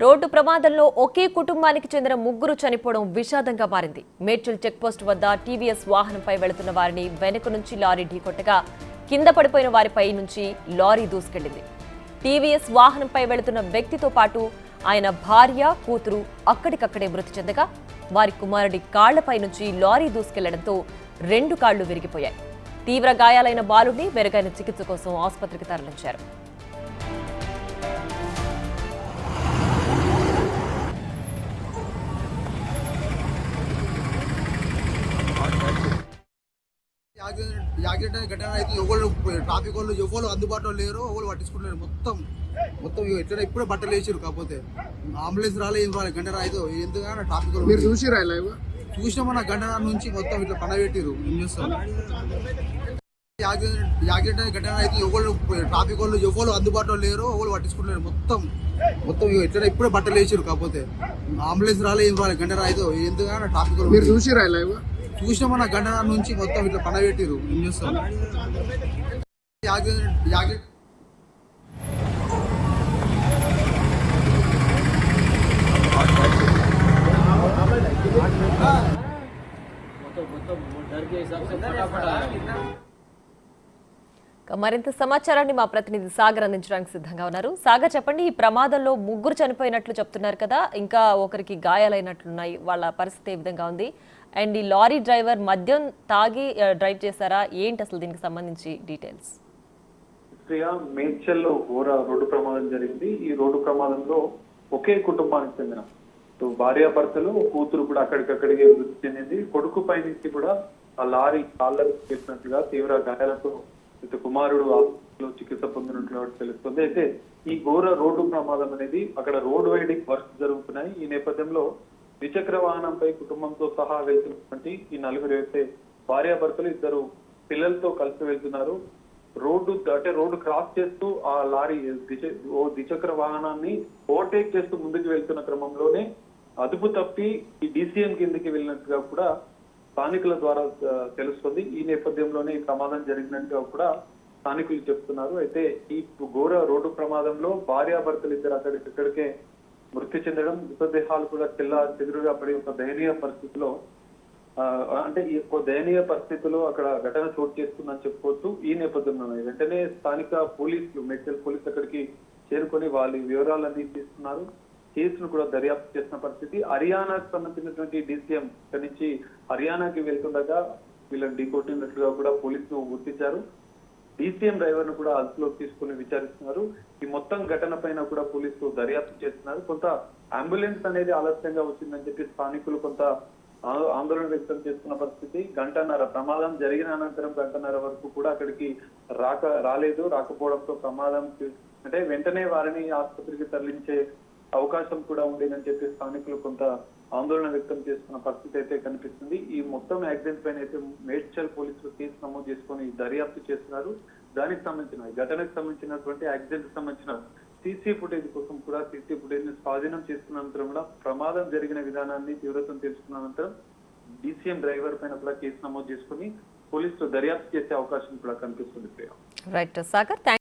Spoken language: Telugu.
రోడ్డు ప్రమాదంలో ఒకే కుటుంబానికి చెందిన ముగ్గురు చనిపోవడం విషాదంగా మారింది. మేడ్చల్ చెక్పోస్ట్ వద్ద టీవీఎస్ వాహనంపై వెళుతున్న వారిని వెనుక నుంచి లారీ ఢీకొట్టగా కింద పడిపోయిన వారిపై నుంచి లారీ దూసుకెళ్లింది. టీవీఎస్ వాహనంపై వెళుతున్న వ్యక్తితో పాటు ఆయన భార్య, కూతురు అక్కడికక్కడే మృతి చెందగా వారి కుమారుడి కాళ్లపై నుంచి లారీ దూసుకెళ్లడంతో 2 కాళ్లు విరిగిపోయాయి. తీవ్ర గాయాలైన బాలుడిని మెరుగైన చికిత్స కోసం ఆసుపత్రికి తరలించారు. యాక్సిడెంట్ ఘటన అయితే ట్రాఫిక్ వాళ్ళు ఎవరు అందుబాటులో లేరు, ఎవరు పట్టించుకుంటారు. మొత్తం ఎట్లా ఇప్పుడే బట్టలు వేసారు. కాకపోతే అంబులెన్స్ రాలే, ఏం రాలేదు. గంట అయితే ఎందుకన్నా ట్రాఫిక్ మీరు చూసిరా లైవ్ చూసినామన్న గంట నుంచి మొత్తం ఇట్లా పండబెట్టిరు. ఏం చేస్తాం? యాక్సిడెంట్ ఘటన అయితే ఎవరు ట్రాఫిక్ వాళ్ళు ఎవరు అందుబాటులో లేరు, ఎవరు పట్టించుకుంటారు. మొత్తం ఎట్లా ఇప్పుడే బట్టలు వేసారు. కాకపోతే అంబులెన్స్ రాలే, ఏం రాలేదు. గంట అయితే ఎందుకన్నా ట్రాఫిక్ మీరు చూసిరా లైవ్ చూసినామన్న గంట నుంచి మొత్తం ఇట్లా పండబెట్టిరు. ఏం చేస్తాం? యాక్సిడెంట్ మరింత సమాచారాన్ని మా ప్రతినిధి సాగర్ అందించడానికి సిద్ధంగా ఉన్నారు. సాగర్, చెప్పండి, ఈ ప్రమాదంలో ముగ్గురు చనిపోయినట్లు చెప్తున్నారు కదా, ఇంకా ఒకరికి గాయాలైనట్లున్నాయి. వాళ్ళ పరిస్థితి ఏ విధంగా ఉంది? అండ్ ఈ లారీ డ్రైవర్ మద్యం తాగి డ్రైవ్ చేశారా? ఏంటి అసలు దీనికి సంబంధించి డీటెయిల్స్? ప్రియా, మేడ్చల్లో ఘోర రోడ్డు ప్రమాదం జరిగింది. ఈ రోడ్డు ప్రమాదంలో ఒకే కుటుంబానికి చెందిన భార్యాభర్తలు, కూతురు కూడా అక్కడికక్కడికే మృతి చెందింది. కొడుకు పై నుంచి కూడా ఆ లారీ కాళ్ళకు చేసినట్టుగా తీవ్ర గాయాలతో కుమారుడు ఆసుపత్రిలో చికిత్స పొందినట్లు తెలుస్తుంది. అయితే ఈ ఘోర రోడ్డు ప్రమాదం అనేది అక్కడ రోడ్ వైడింగ్ వర్క్స్ జరుగుతున్నాయి. ఈ నేపథ్యంలో ద్విచక్ర వాహనంపై కుటుంబంతో సహా వెళ్తున్నటువంటి ఈ నలుగురు అయితే భార్యాభర్తలు, 2 పిల్లలతో కలిసి వెళ్తున్నారు. రోడ్డు క్రాస్ చేస్తూ ఆ లారీ ద్విచక్ర వాహనాన్ని ఓవర్టేక్ చేస్తూ ముందుకు వెళ్తున్న క్రమంలోనే అదుపు తప్పి ఈ DCM కిందకి వెళ్ళినట్టుగా కూడా స్థానికుల ద్వారా తెలుస్తుంది. ఈ నేపథ్యంలోనే ఈ ప్రమాదం జరిగినట్టుగా కూడా స్థానికులు చెప్తున్నారు. అయితే ఈ ఘోర రోడ్డు ప్రమాదంలో భార్యాభర్తలు 2 అక్కడికక్కడికే మృతి చెందడం, మృతదేహాలు కూడా చెల్లాచెదురుగా పడి ఒక దయనీయ పరిస్థితిలో దయనీయ పరిస్థితిలో అక్కడ ఘటన చోటు చేసుకుందని చెప్పుకోవచ్చు. ఈ నేపథ్యంలో వెంటనే స్థానిక పోలీసులు, మేడ్చల్ పోలీసులు అక్కడికి చేరుకొని వాళ్ళ వివరాలన్నీ తీసుకున్నారు. కేసును కూడా దర్యాప్తు చేసిన పరిస్థితి. హర్యానాకు సంబంధించినటువంటి DCM ఇక్కడి నుంచి హర్యానాకి వెళ్తుండగా వీళ్ళని ఢీకొట్టినట్లుగా కూడా పోలీసులు గుర్తించారు. DCM డ్రైవర్ ను కూడా అదుపులోకి తీసుకుని విచారిస్తున్నారు. ఈ మొత్తం ఘటన పైన కూడా పోలీసులు దర్యాప్తు చేస్తున్నారు. కొంత అంబులెన్స్ అనేది ఆలస్యంగా వచ్చిందని చెప్పి స్థానికులు కొంత ఆందోళన వ్యక్తం చేస్తున్న పరిస్థితి. గంటన్నర ప్రమాదం జరిగిన అనంతరం గంటన్నర వరకు కూడా అక్కడికి రాకపోవడంతో ప్రమాదం అంటే వెంటనే వారిని ఆసుపత్రికి తరలించే అవకాశం కూడా ఉండేదని చెప్పి స్థానికులు కొంత ఆందోళన వ్యక్తం చేస్తున్న పరిస్థితి అయితే కనిపిస్తుంది. ఈ మొత్తం యాక్సిడెంట్ పైన అయితే మేడ్చల్ పోలీసులు కేసు నమోదు చేసుకుని దర్యాప్తు చేస్తున్నారు. దానికి సంబంధించిన ఘటనకు సంబంధించినటువంటి యాక్సిడెంట్ సంబంధించిన CC ఫుటేజ్ కోసం కూడా CC ఫుటేజ్ ని స్వాధీనం చేసుకున్న అనంతరం కూడా ప్రమాదం జరిగిన విధానాన్ని తీవ్రతను తెలుసుకున్న అనంతరం DCM డ్రైవర్ పైన కూడా కేసు నమోదు చేసుకుని పోలీసులు దర్యాప్తు చేసే అవకాశం కూడా కనిపిస్తుంది. రైట్ సాగర్.